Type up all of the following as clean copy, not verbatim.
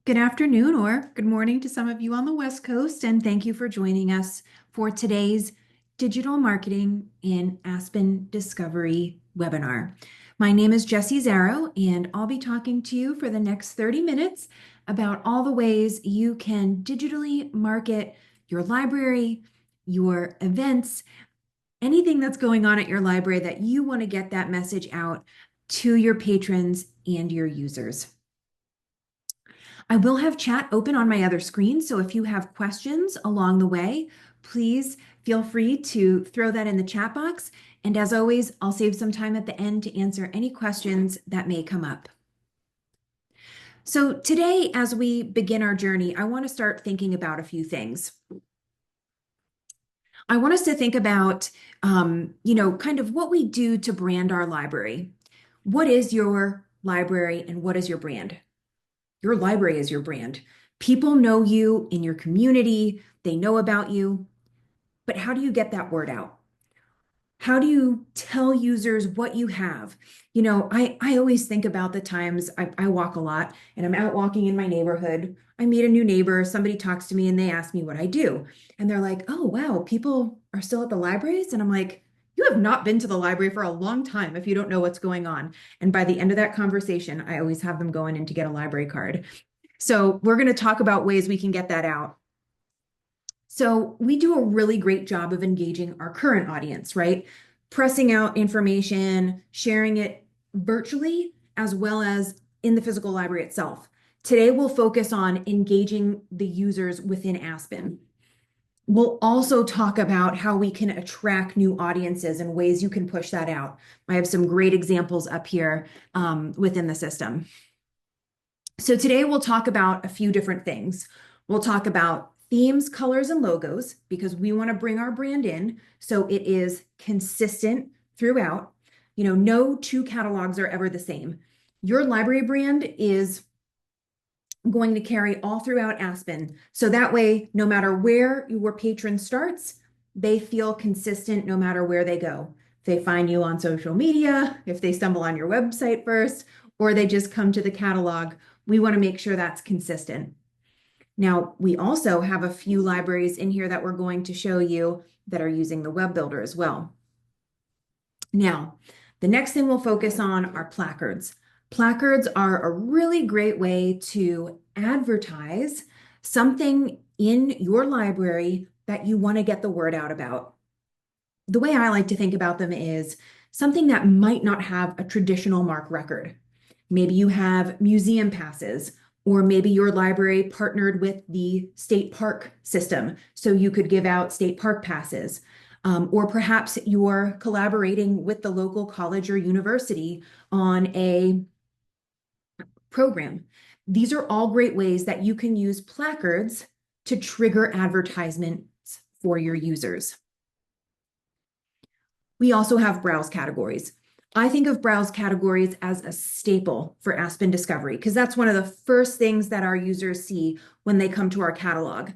Good afternoon or good morning to some of you on the West Coast, and thank you for joining us for today's Digital Marketing in Aspen Discovery webinar. My name is Jessie Zarrow, and I'll be talking to you for the next 30 minutes about all the ways you can digitally market your library, your events, anything that's going on at your library that you want to get that message out to your patrons and your users. I will have chat open on my other screen, so if you have questions along the way, please feel free to throw that in the chat box. And as always, I'll save some time at the end to answer any questions that may come up. So today, as we begin our journey, I want to start thinking about a few things. I want us to think about, kind of what we do to brand our library. What is your library and what is your brand? Your library is your brand. People know you in your community, they know about you, but how do you get that word out? How do you tell users what you have? I always think about the times I walk a lot and I'm out walking in my neighborhood. I meet a new neighbor, somebody talks to me and they ask me what I do. And they're like, oh, wow, people are still at the libraries? And I'm like, you have not been to the library for a long time if you don't know what's going on. And by the end of that conversation, I always have them going in to get a library card. So we're going to talk about ways we can get that out. So we do a really great job of engaging our current audience, right? Pressing out information, sharing it virtually, as well as in the physical library itself. Today, we'll focus on engaging the users within Aspen. We'll also talk about how we can attract new audiences and ways you can push that out. I have some great examples up here within the system. So today we'll talk about a few different things. We'll talk about themes, colors, and logos because we want to bring our brand in so it is consistent throughout. No two catalogs are ever the same. Your library brand is going to carry all throughout Aspen. So that way, no matter where your patron starts, they feel consistent no matter where they go. If they find you on social media, if they stumble on your website first, or they just come to the catalog, we want to make sure that's consistent. Now, we also have a few libraries in here that we're going to show you that are using the web builder as well. Now, the next thing we'll focus on are placards. Placards are a really great way to advertise something in your library that you want to get the word out about. The way I like to think about them is something that might not have a traditional MARC record. Maybe you have museum passes, or maybe your library partnered with the state park system, so you could give out state park passes. Or perhaps you're collaborating with the local college or university on a program. These are all great ways that you can use placards to trigger advertisements for your users. We also have browse categories. I think of browse categories as a staple for Aspen Discovery because that's one of the first things that our users see when they come to our catalog.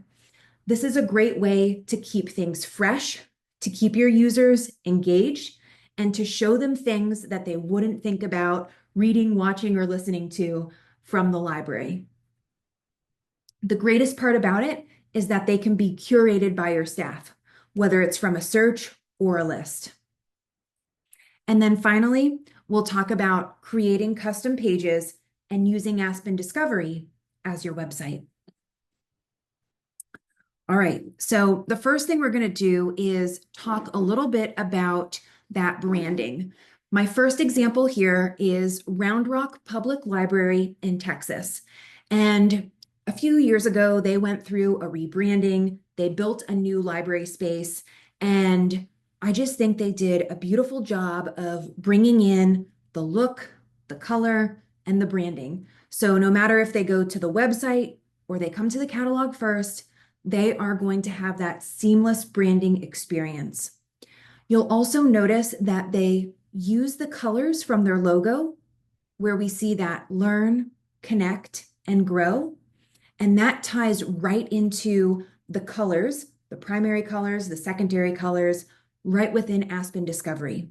This is a great way to keep things fresh, to keep your users engaged, and to show them things that they wouldn't think about reading, watching, or listening to from the library. The greatest part about it is that they can be curated by your staff, whether it's from a search or a list. And then finally, we'll talk about creating custom pages and using Aspen Discovery as your website. All right, so the first thing we're going to do is talk a little bit about that branding. My first example here is Round Rock Public Library in Texas. And a few years ago, they went through a rebranding. They built a new library space, and I just think they did a beautiful job of bringing in the look, the color, and the branding. So no matter if they go to the website or they come to the catalog first, they are going to have that seamless branding experience. You'll also notice that they use the colors from their logo where we see that learn, connect, and grow. And that ties right into the colors, the primary colors, the secondary colors, right within Aspen Discovery.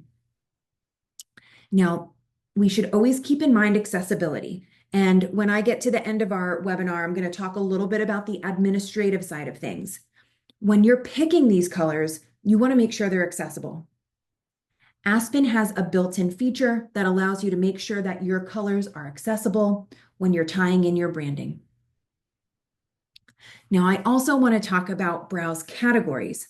Now, we should always keep in mind accessibility. And when I get to the end of our webinar, I'm going to talk a little bit about the administrative side of things. When you're picking these colors, you want to make sure they're accessible. Aspen has a built-in feature that allows you to make sure that your colors are accessible when you're tying in your branding. Now, I also want to talk about browse categories.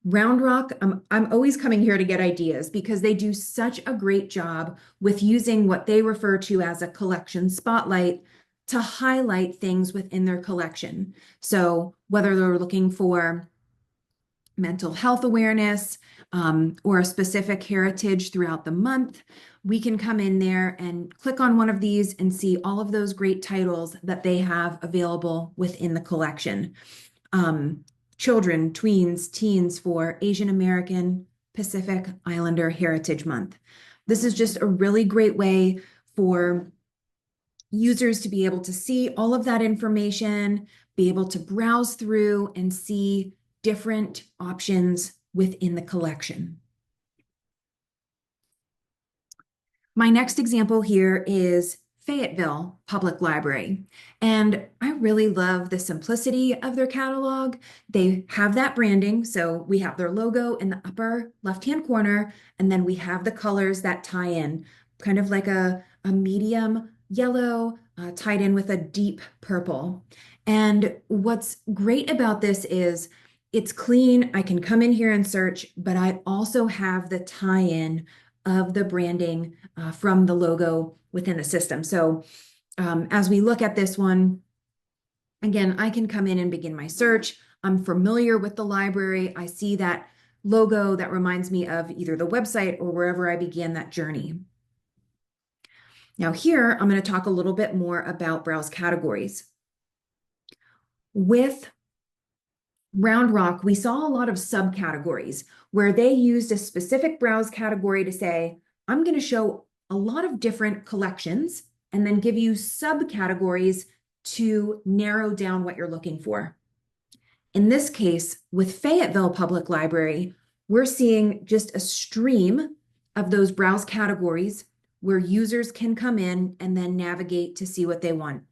Round Rock, I'm always coming here to get ideas because they do such a great job with using what they refer to as a collection spotlight to highlight things within their collection. So whether they're looking for mental health awareness or a specific heritage throughout the month, we can come in there and click on one of these and see all of those great titles that they have available within the collection. Children, tweens, teens for Asian American Pacific Islander Heritage Month. This is just a really great way for users to be able to see all of that information, be able to browse through and see different options within the collection. My next example here is Fayetteville Public Library. And I really love the simplicity of their catalog. They have that branding. So we have their logo in the upper left-hand corner, and then we have the colors that tie in, kind of like a medium yellow tied in with a deep purple. And what's great about this is it's clean. I can come in here and search, but I also have the tie-in of the branding from the logo within the system. So as we look at this one, again, I can come in and begin my search. I'm familiar with the library. I see that logo that reminds me of either the website or wherever I began that journey. Now here, I'm going to talk a little bit more about browse categories. With Round Rock, we saw a lot of subcategories where they used a specific browse category to say, I'm going to show a lot of different collections and then give you subcategories to narrow down what you're looking for. In this case, with Fayetteville Public Library, we're seeing just a stream of those browse categories where users can come in and then navigate to see what they want.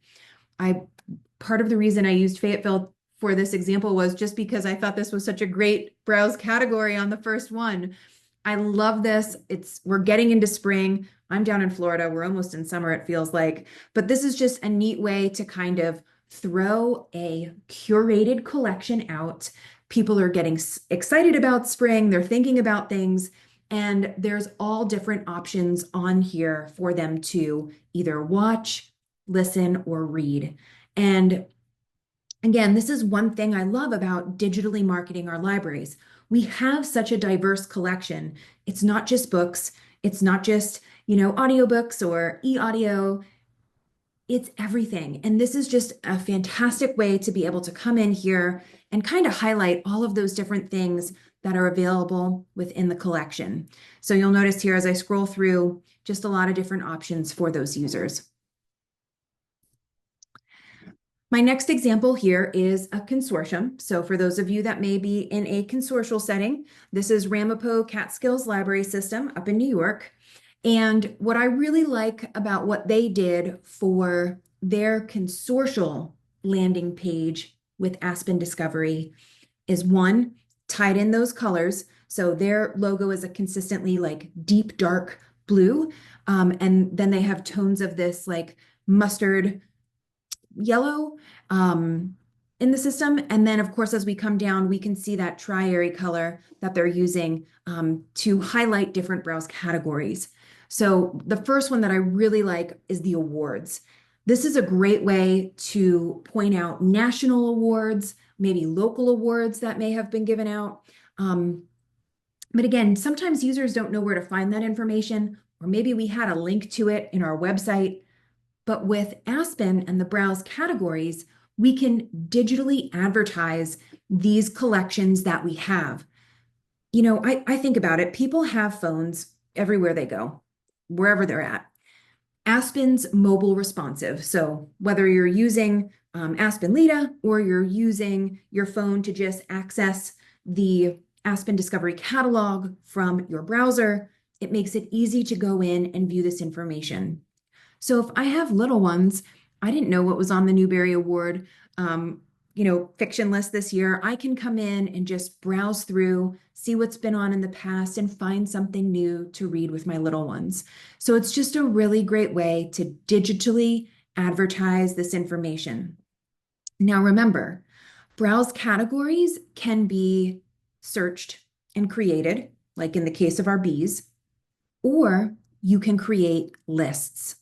Part of the reason I used Fayetteville for this example was just because I thought this was such a great browse category on the first one. I love this. We're getting into spring. I'm down in Florida. We're almost in summer, it feels like. But this is just a neat way to kind of throw a curated collection out. People are getting excited about spring. They're thinking about things. And there's all different options on here for them to either watch, listen, or read. And again, this is one thing I love about digitally marketing our libraries. We have such a diverse collection. It's not just books. It's not just, audiobooks or e-audio. It's everything. And this is just a fantastic way to be able to come in here and kind of highlight all of those different things that are available within the collection. So you'll notice here as I scroll through, just a lot of different options for those users. My next example here is a consortium. So for those of you that may be in a consortial setting, this is Ramapo Catskills Library System up in New York. And what I really like about what they did for their consortial landing page with Aspen Discovery is one, tied in those colors. So their logo is a consistently like deep, dark blue. And then they have tones of this like mustard yellow in the system. And then of course, as we come down, we can see that tri-area color that they're using to highlight different browse categories. So the first one that I really like is the awards. This is a great way to point out national awards, maybe local awards that may have been given out. But again, sometimes users don't know where to find that information, or maybe we had a link to it in our website. But with Aspen and the browse categories, we can digitally advertise these collections that we have. I think about it. People have phones everywhere they go, wherever they're at. Aspen's mobile responsive. So whether you're using Aspen Lita or you're using your phone to just access the Aspen Discovery catalog from your browser, it makes it easy to go in and view this information. So if I have little ones, I didn't know what was on the Newbery Award, um, fiction list this year. I can come in and just browse through, see what's been on in the past, and find something new to read with my little ones. So it's just a really great way to digitally advertise this information. Now, remember, browse categories can be searched and created, like in the case of our bees, or you can create lists.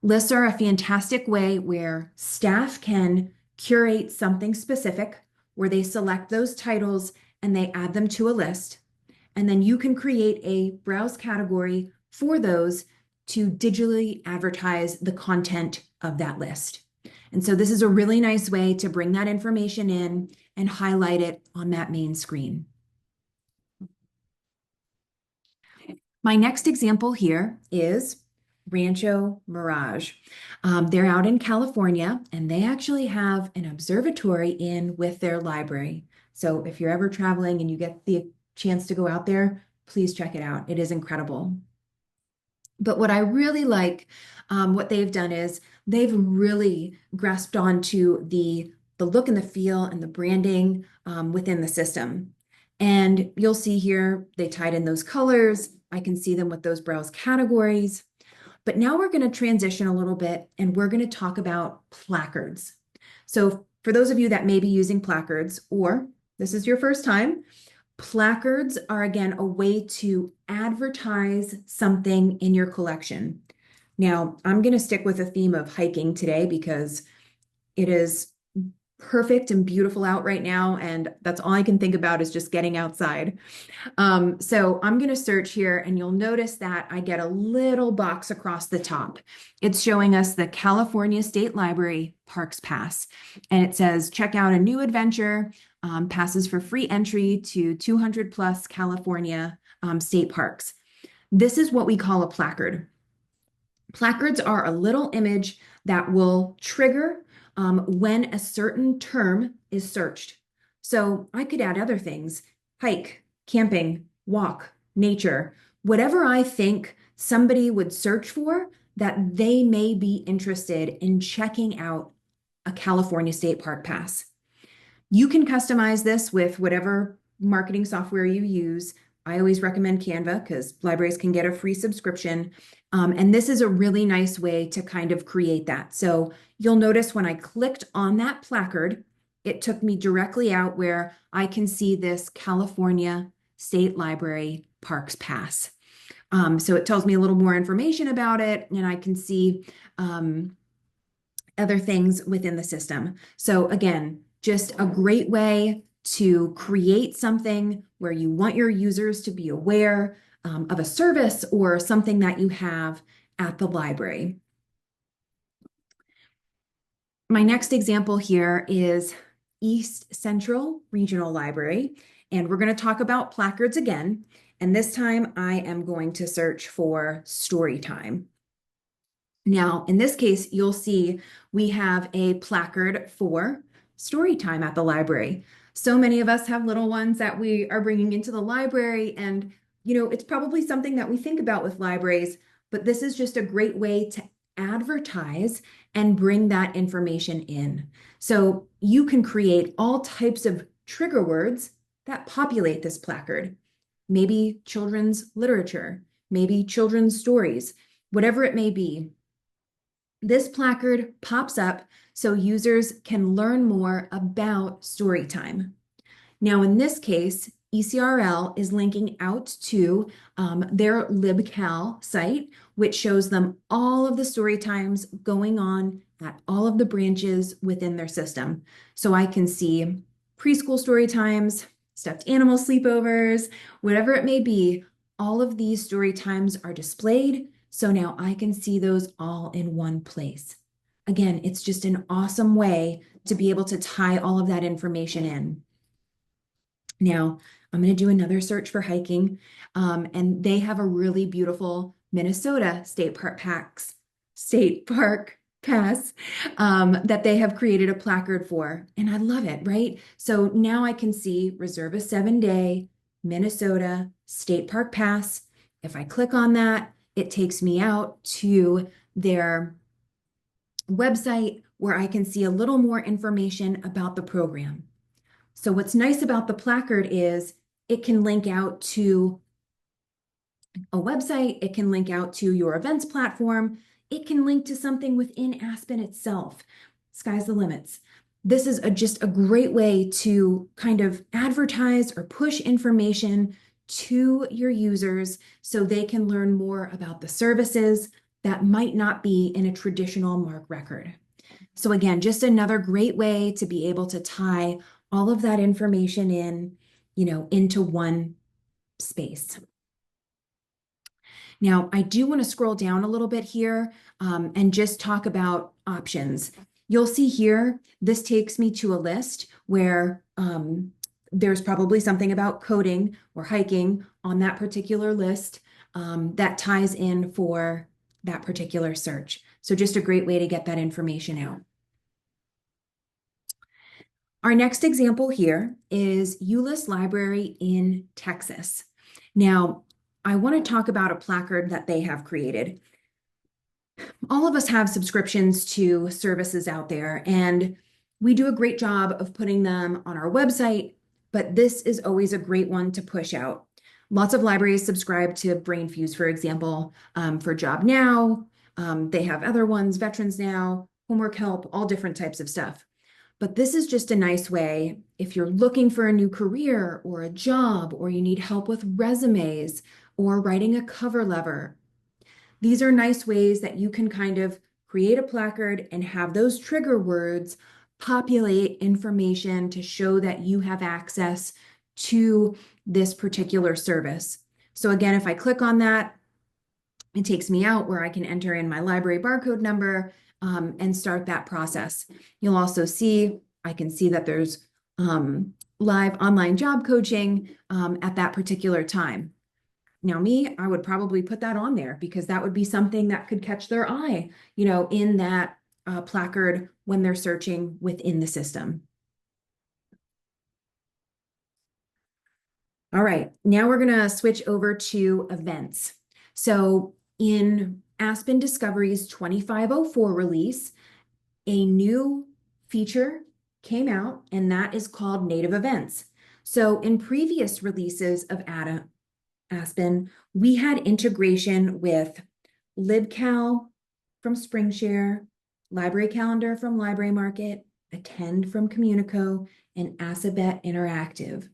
Lists are a fantastic way where staff can curate something specific, where they select those titles and they add them to a list. And then you can create a browse category for those to digitally advertise the content of that list. And so this is a really nice way to bring that information in and highlight it on that main screen. My next example here is Rancho Mirage. They're out in California and they actually have an observatory in with their library. So if you're ever traveling and you get the chance to go out there, please check it out. It is incredible. But what I really like, what they've done is they've really grasped onto the look and the feel and the branding within the system. And you'll see here, they tied in those colors. I can see them with those browse categories. But now we're going to transition a little bit and we're going to talk about placards. So for those of you that may be using placards, or this is your first time, placards are again a way to advertise something in your collection. Now, I'm going to stick with a theme of hiking today because it is perfect and beautiful out right now, and that's all I can think about is just getting outside. So I'm going to search here, and you'll notice that I get a little box across the top. It's showing us the California State Library Parks Pass, and it says, check out a new adventure, passes for free entry to 200 plus California state parks. This is what we call a placard. Placards are a little image that will trigger when a certain term is searched. So I could add other things, hike, camping, walk, nature, whatever I think somebody would search for that they may be interested in checking out a California State Park Pass. You can customize this with whatever marketing software you use. I always recommend Canva because libraries can get a free subscription. And this is a really nice way to kind of create that. So you'll notice when I clicked on that placard, it took me directly out where I can see this California State Library Parks Pass. So it tells me a little more information about it, and I can see other things within the system. So again, just a great way to create something where you want your users to be aware of a service or something that you have at the library. My next example here is East Central Regional Library, and we're going to talk about placards again. And this time I am going to search for story time. Now, in this case, you'll see we have a placard for story time at the library. So many of us have little ones that we are bringing into the library, and it's probably something that we think about with libraries, but this is just a great way to advertise and bring that information in. So you can create all types of trigger words that populate this placard. Maybe children's literature, maybe children's stories, whatever it may be. This placard pops up so users can learn more about story time. Now, in this case, ECRL is linking out to their LibCal site, which shows them all of the story times going on at all of the branches within their system. So I can see preschool story times, stuffed animal sleepovers, whatever it may be, all of these story times are displayed. So now I can see those all in one place. Again, it's just an awesome way to be able to tie all of that information in. Now, I'm going to do another search for hiking, and they have a really beautiful Minnesota State Park Pass that they have created a placard for, and I love it, right? So now I can see reserve a 7-day Minnesota State Park Pass. If I click on that, it takes me out to their website where I can see a little more information about the program. So what's nice about the placard is it can link out to a website, it can link out to your events platform, it can link to something within Aspen itself. Sky's the limits. This is just a great way to kind of advertise or push information to your users so they can learn more about the services that might not be in a traditional MARC record. So again, just another great way to be able to tie all of that information in, into one space. Now, I do want to scroll down a little bit here and just talk about options. You'll see here, this takes me to a list where there's probably something about coding or hiking on that particular list that ties in for that particular search. So just a great way to get that information out. Our next example here is Euless Library in Texas. Now, I want to talk about a placard that they have created. All of us have subscriptions to services out there, and we do a great job of putting them on our website, but this is always a great one to push out. Lots of libraries subscribe to BrainFuse, for example, for Job Now. They have other ones, Veterans Now, Homework Help, all different types of stuff. But this is just a nice way if you're looking for a new career or a job, or you need help with resumes or writing a cover letter. These are nice ways that you can kind of create a placard and have those trigger words populate information to show that you have access to this particular service. So again, if I click on that, it takes me out where I can enter in my library barcode number and start that process. You'll also see, I can see that there's live online job coaching at that particular time. Now I would probably put that on there because that would be something that could catch their eye, in that placard when they're searching within the system. All right, now we're gonna switch over to events. So in Aspen Discovery's 2504 release, a new feature came out, and that is called native events. So in previous releases of Aspen, we had integration with LibCal from SpringShare, Library Calendar from Library Market, Attend from Communico, and Assabet Interactive.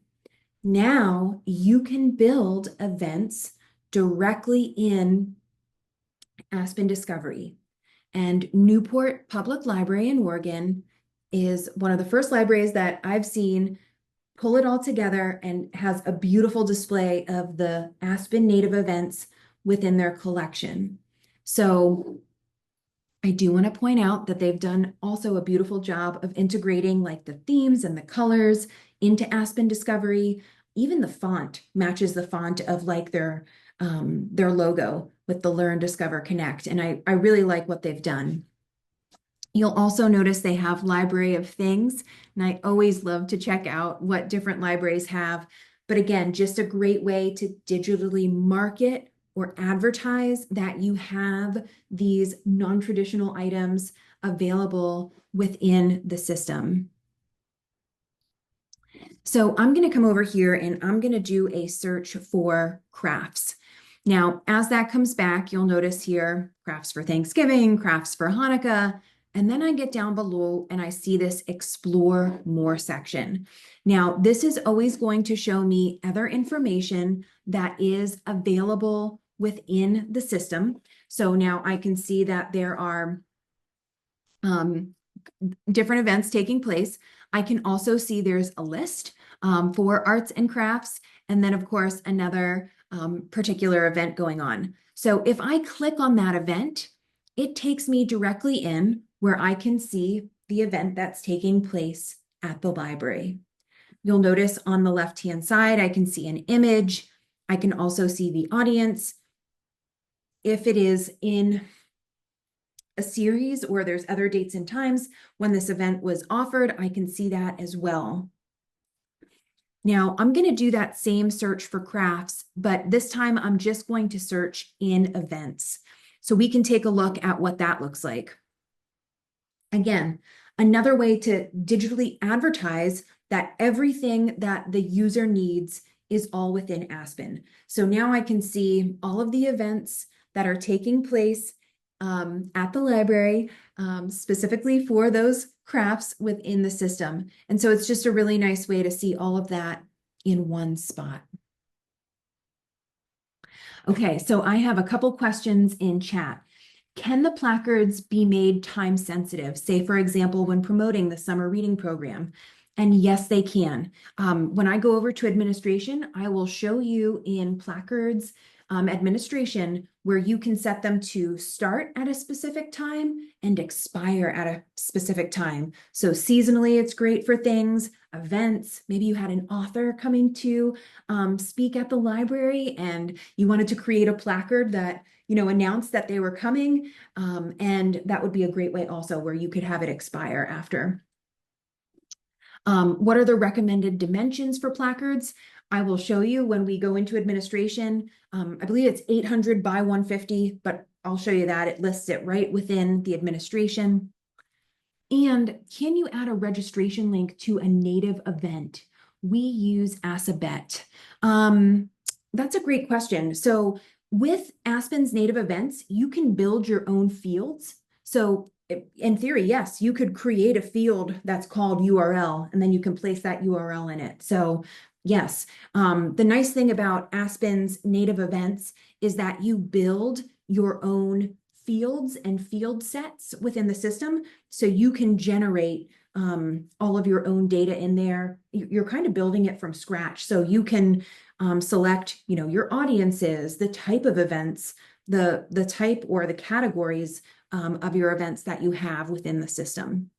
Now you can build events directly in Aspen Discovery. And Newport Public Library in Oregon is one of the first libraries that I've seen pull it all together and has a beautiful display of the Aspen native events within their collection. So I do want to point out that they've done also a beautiful job of integrating like the themes and the colors into Aspen Discovery. Even the font matches the font of like their logo with the Learn, Discover, Connect. And I really like what they've done. You'll also notice they have Library of Things, and I always love to check out what different libraries have. But again, just a great way to digitally market or advertise that you have these non-traditional items available within the system. So I'm going to come over here and I'm going to do a search for crafts. Now, as that comes back, you'll notice here, crafts for Thanksgiving, crafts for Hanukkah, and then I get down below and I see this Explore More section. Now, this is always going to show me other information that is available within the system. So now I can see that there are different events taking place. I can also see there's a list for arts and crafts, and then of course another particular event going on. So if I click on that event, it takes me directly in where I can see the event that's taking place at the library. You'll notice on the left-hand side, I can see an image. I can also see the audience. If it is in a series or there's other dates and times when this event was offered, I can see that as well. Now I'm going to do that same search for crafts, but this time I'm just going to search in events. So we can take a look at what that looks like. Again, another way to digitally advertise that everything that the user needs is all within Aspen. So now I can see all of the events that are taking place at the library, specifically for those crafts within the system. And so it's just a really nice way to see all of that in one spot. Okay, so I have a couple questions in chat. Can the placards be made time sensitive? Say, for example, when promoting the summer reading program? And yes, they can. When I go over to administration, I will show you in placards administration where you can set them to start at a specific time and expire at a specific time. So seasonally, it's great for things, events. Maybe you had an author coming to speak at the library and you wanted to create a placard that announced that they were coming. And that would be a great way also where you could have it expire after. What are the recommended dimensions for placards? I will show you when we go into administration. I believe it's 800 by 150, but I'll show you that. It lists it right within the administration. And can you add a registration link to a native event? We use Asabet. That's a great question. So with Aspen's native events, you can build your own fields. So in theory, yes, you could create a field that's called URL, and then you can place that URL in it. So yes, the nice thing about Aspen's native events is that you build your own fields and field sets within the system. So you can generate all of your own data in there. You're kind of building it from scratch. So you can select, your audiences, the type of events, the type or the categories of your events that you have within the system.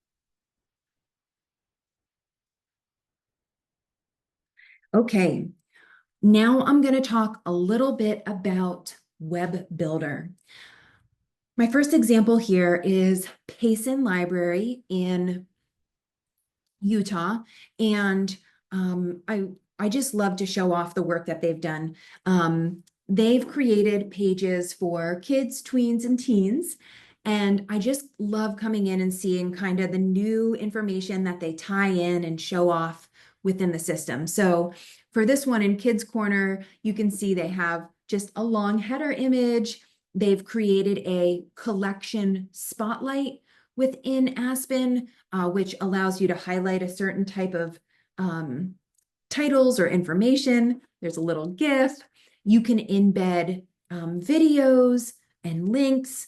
Okay, now I'm going to talk a little bit about Web Builder. My first example here is Payson Library in Utah, and I just love to show off the work that they've done. They've created pages for kids, tweens, and teens, and I just love coming in and seeing kind of the new information that they tie in and show off within the system. So for this one in Kids Corner, you can see they have just a long header image. They've created a collection spotlight within Aspen, which allows you to highlight a certain type of titles or information. There's a little GIF. You can embed videos and links.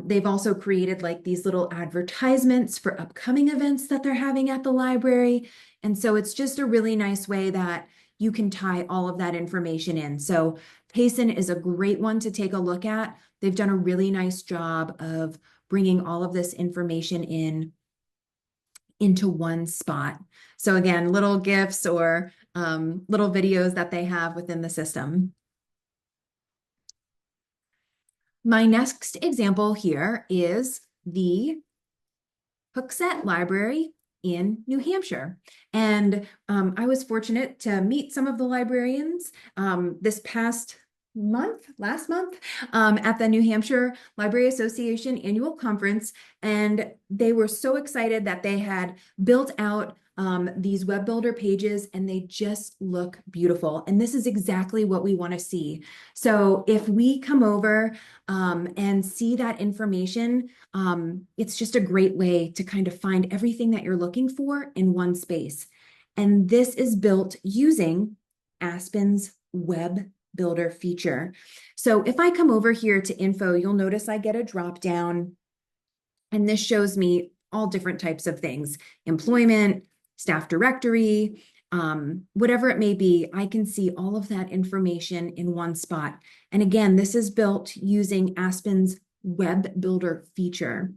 They've also created like these little advertisements for upcoming events that they're having at the library. And so it's just a really nice way that you can tie all of that information in. So Payson is a great one to take a look at. They've done a really nice job of bringing all of this information into one spot. So again, little GIFs or little videos that they have within the system. My next example here is the Hooksett Library in New Hampshire. And I was fortunate to meet some of the librarians this last month, at the New Hampshire Library Association annual conference. And they were so excited that they had built out these web builder pages, and they just look beautiful. And this is exactly what we want to see. So if we come over and see that information, it's just a great way to kind of find everything that you're looking for in one space. And this is built using Aspen's Web Builder feature. So if I come over here to info, you'll notice I get a drop down, and this shows me all different types of things: employment, staff directory, whatever it may be. I can see all of that information in one spot. And again, this is built using Aspen's Web Builder feature.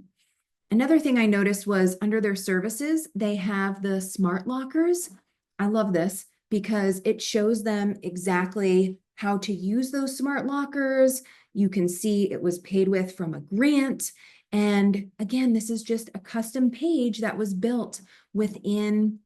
Another thing I noticed was under their services, they have the smart lockers. I love this because it shows them exactly how to use those smart lockers. You can see it was paid with from a grant. And again, this is just a custom page that was built within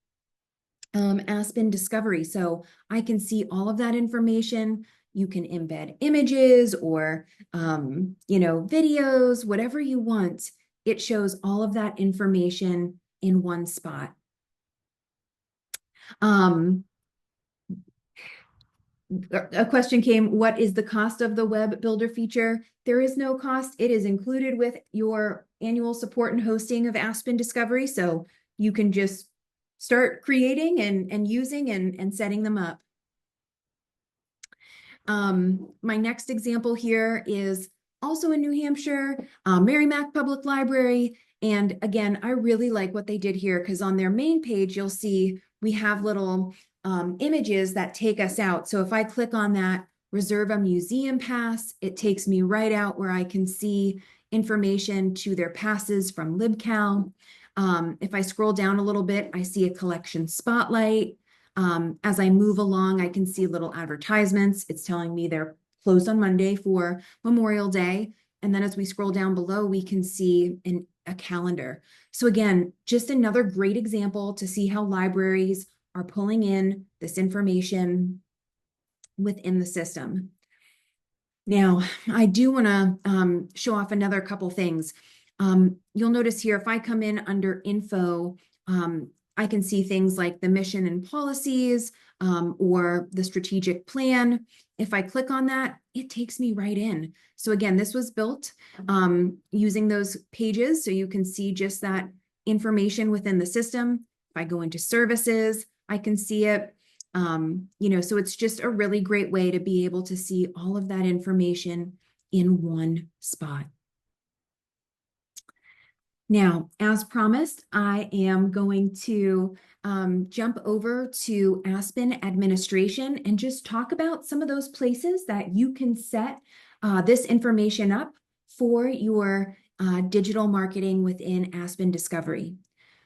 Aspen Discovery. So I can see all of that information. You can embed images or, videos, whatever you want it shows all of that information in one spot. Um, a question came, what is the cost of the web builder feature? There is no cost. It is included with your annual support and hosting of Aspen Discovery. So you can just start creating and using and setting them up. My next example here is also in New Hampshire, Merrimack Public Library. And again, I really like what they did here because on their main page, you'll see we have little images that take us out. So if I click on that, reserve a museum pass, it takes me right out where I can see information to their passes from LibCal. If I scroll down a little bit, I see a collection spotlight. As I move along, I can see little advertisements. It's telling me they're closed on Monday for Memorial Day. And then as we scroll down below, we can see a calendar. So again, just another great example to see how libraries are pulling in this information within the system. Now, I do want to show off another couple things. You'll notice here, if I come in under info, I can see things like the mission and policies or the strategic plan. If I click on that, it takes me right in. So again, this was built using those pages so you can see just that information within the system. If I go into services, I can see it. So it's just a really great way to be able to see all of that information in one spot. Now, as promised, I am going to jump over to Aspen Administration and just talk about some of those places that you can set this information up for your digital marketing within Aspen Discovery.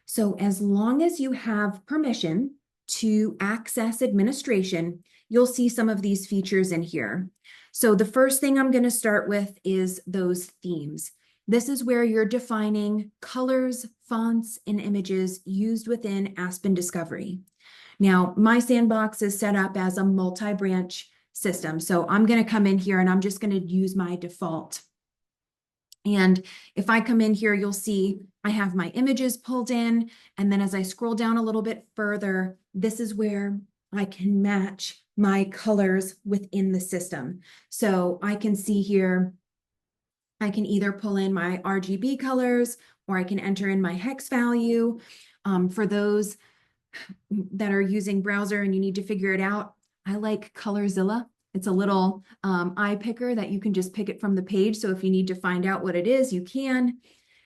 So as long as you have permission to access administration, you'll see some of these features in here. So the first thing I'm going to start with is those themes. This is where you're defining colors, fonts, and images used within Aspen Discovery. Now, my sandbox is set up as a multi-branch system. So I'm going to come in here and I'm just going to use my default. And if I come in here, you'll see I have my images pulled in. And then as I scroll down a little bit further, this is where I can match my colors within the system. So I can see here, I can either pull in my RGB colors or I can enter in my hex value. For those that are using browser and you need to figure it out, I like Colorzilla. It's a little eye picker that you can just pick it from the page. So if you need to find out what it is, you can.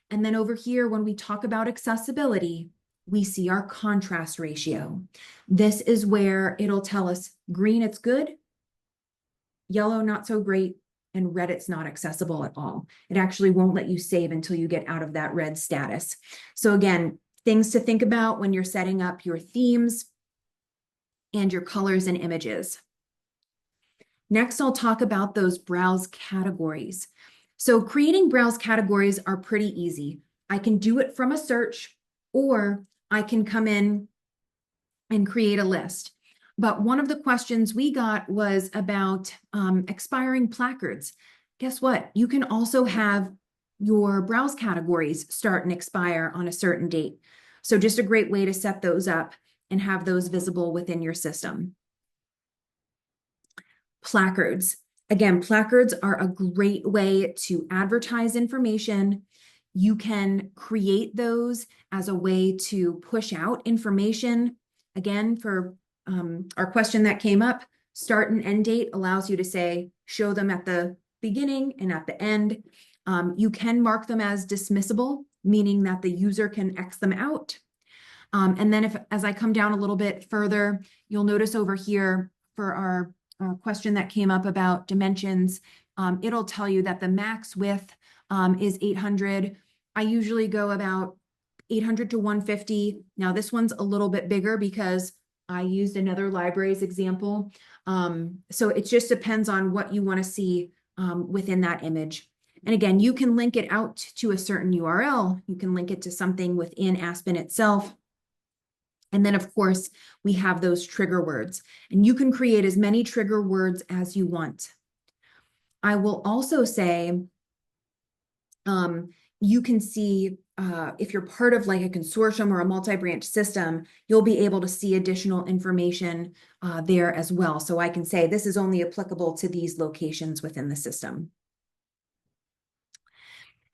And then over here, when we talk about accessibility, we see our contrast ratio. This is where it'll tell us green, it's good, yellow, not so great, and red, it's not accessible at all. It actually won't let you save until you get out of that red status. So again, things to think about when you're setting up your themes and your colors and images. Next, I'll talk about those browse categories. So creating browse categories are pretty easy. I can do it from a search, or I can come in and create a list. But one of the questions we got was about expiring placards. Guess what? You can also have your browse categories start and expire on a certain date. So just a great way to set those up and have those visible within your system. Placards. Again, placards are a great way to advertise information. You can create those as a way to push out information. Again, for our question that came up, start and end date allows you to say, show them at the beginning and at the end. You can mark them as dismissible, meaning that the user can X them out. And then as I come down a little bit further, you'll notice over here for our question that came up about dimensions, it'll tell you that the max width is 800. I usually go about 800 to 150. Now this one's a little bit bigger because I used another library's example. So it just depends on what you want to see within that image. And again, you can link it out to a certain URL. You can link it to something within Aspen itself. And then, of course, we have those trigger words. And you can create as many trigger words as you want. I will also say um, you can see if you're part of like a consortium or a multi-branch system, you'll be able to see additional information there as well. So I can say this is only applicable to these locations within the system.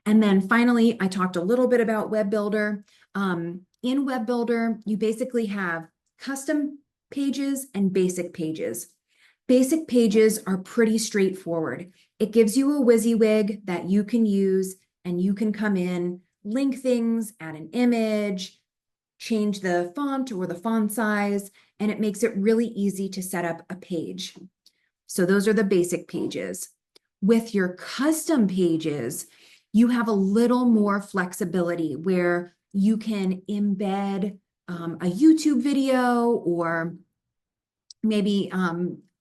And then finally, I talked a little bit about Web Builder. In Web Builder, you basically have custom pages and basic pages. Basic pages are pretty straightforward. It gives you a WYSIWYG that you can use, and you can come in, link things, add an image, change the font or the font size, and it makes it really easy to set up a page. So those are the basic pages. With your custom pages, you have a little more flexibility where you can embed a YouTube video, or maybe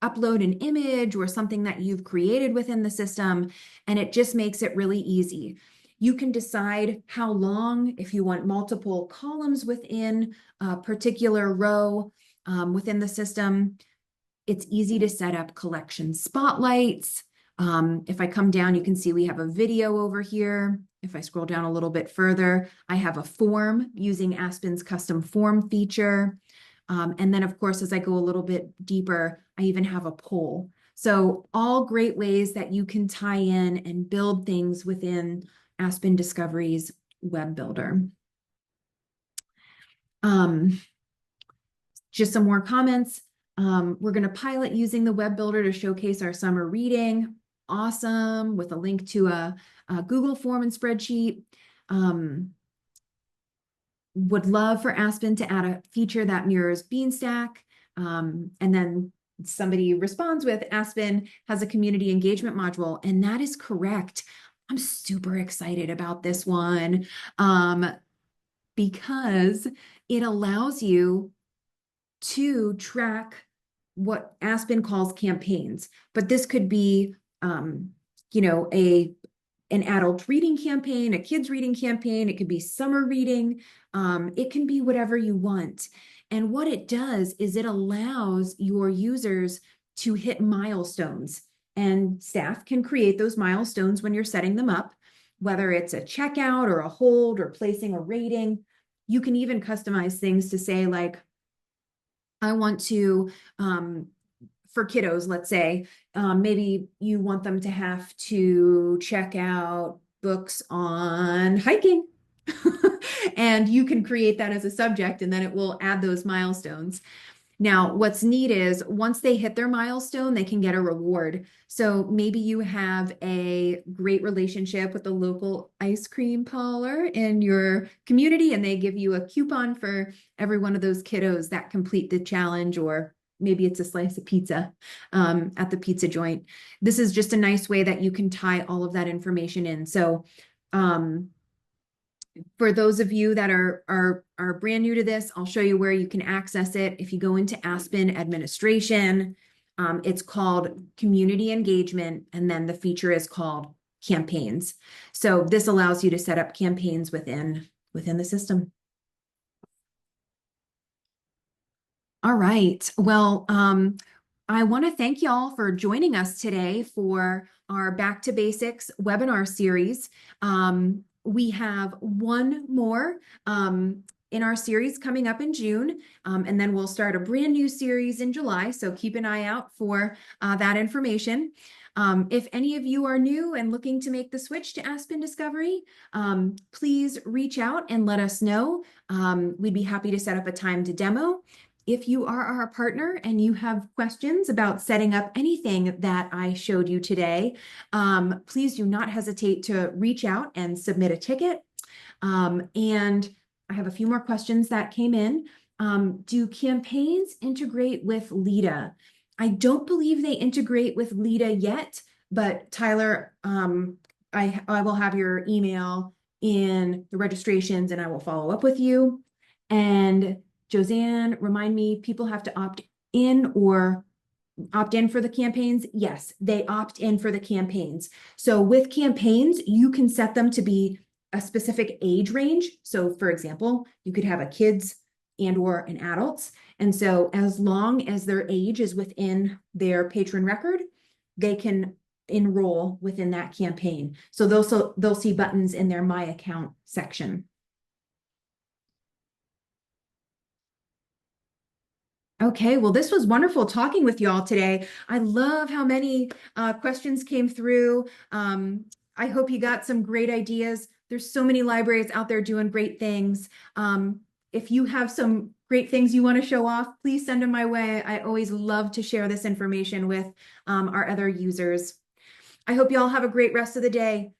upload an image or something that you've created within the system, and it just makes it really easy. You can decide how long, if you want multiple columns within a particular row within the system. It's easy to set up collection spotlights. If I come down, you can see we have a video over here. If I scroll down a little bit further, I have a form using Aspen's custom form feature. And then, of course, as I go a little bit deeper, I even have a poll. So all great ways that you can tie in and build things within Aspen Discovery's web builder. Just some more comments. We're going to pilot using the web builder to showcase our summer reading. Awesome, with a link to a Google form and spreadsheet. Would love for Aspen to add a feature that mirrors Beanstack. And then somebody responds with, Aspen has a community engagement module, and that is correct. I'm super excited about this one because it allows you to track what Aspen calls campaigns, but this could be, you know, an adult reading campaign, a kids reading campaign. It could be summer reading. It can be whatever you want. And what it does is it allows your users to hit milestones, and staff can create those milestones when you're setting them up, whether it's a checkout or a hold or placing a rating. You can even customize things to say, like, I want to, for kiddos, let's say, maybe you want them to have to check out books on hiking. And you can create that as a subject, and then it will add those milestones. Now, what's neat is once they hit their milestone, they can get a reward. So maybe you have a great relationship with the local ice cream parlor in your community, and they give you a coupon for every one of those kiddos that complete the challenge, or maybe it's a slice of pizza at the pizza joint. This is just a nice way that you can tie all of that information in. So for those of you that are brand new to this, I'll show you where you can access it. If you go into Aspen Administration, it's called Community Engagement, and then the feature is called Campaigns. So this allows you to set up campaigns within the system. All right. Well, I want to thank y'all for joining us today for our Back to Basics webinar series. We have one more in our series coming up in June, and then we'll start a brand new series in July. So keep an eye out for that information. If any of you are new and looking to make the switch to Aspen Discovery, please reach out and let us know. We'd be happy to set up a time to demo. If you are our partner and you have questions about setting up anything that I showed you today, please do not hesitate to reach out and submit a ticket. And I have a few more questions that came in. Do campaigns integrate with LIDA? I don't believe they integrate with LIDA yet, but Tyler, I will have your email in the registrations, and I will follow up with you. And Josanne, remind me, people have to opt in for the campaigns? Yes, they opt in for the campaigns. So with campaigns, you can set them to be a specific age range. So for example, you could have a kids and or an adults. And so as long as their age is within their patron record, they can enroll within that campaign. So they'll see buttons in their My Account section. Okay, well, this was wonderful talking with y'all today. I love how many questions came through. I hope you got some great ideas. There's so many libraries out there doing great things. If you have some great things you want to show off, please send them my way. I always love to share this information with our other users. I hope y'all have a great rest of the day.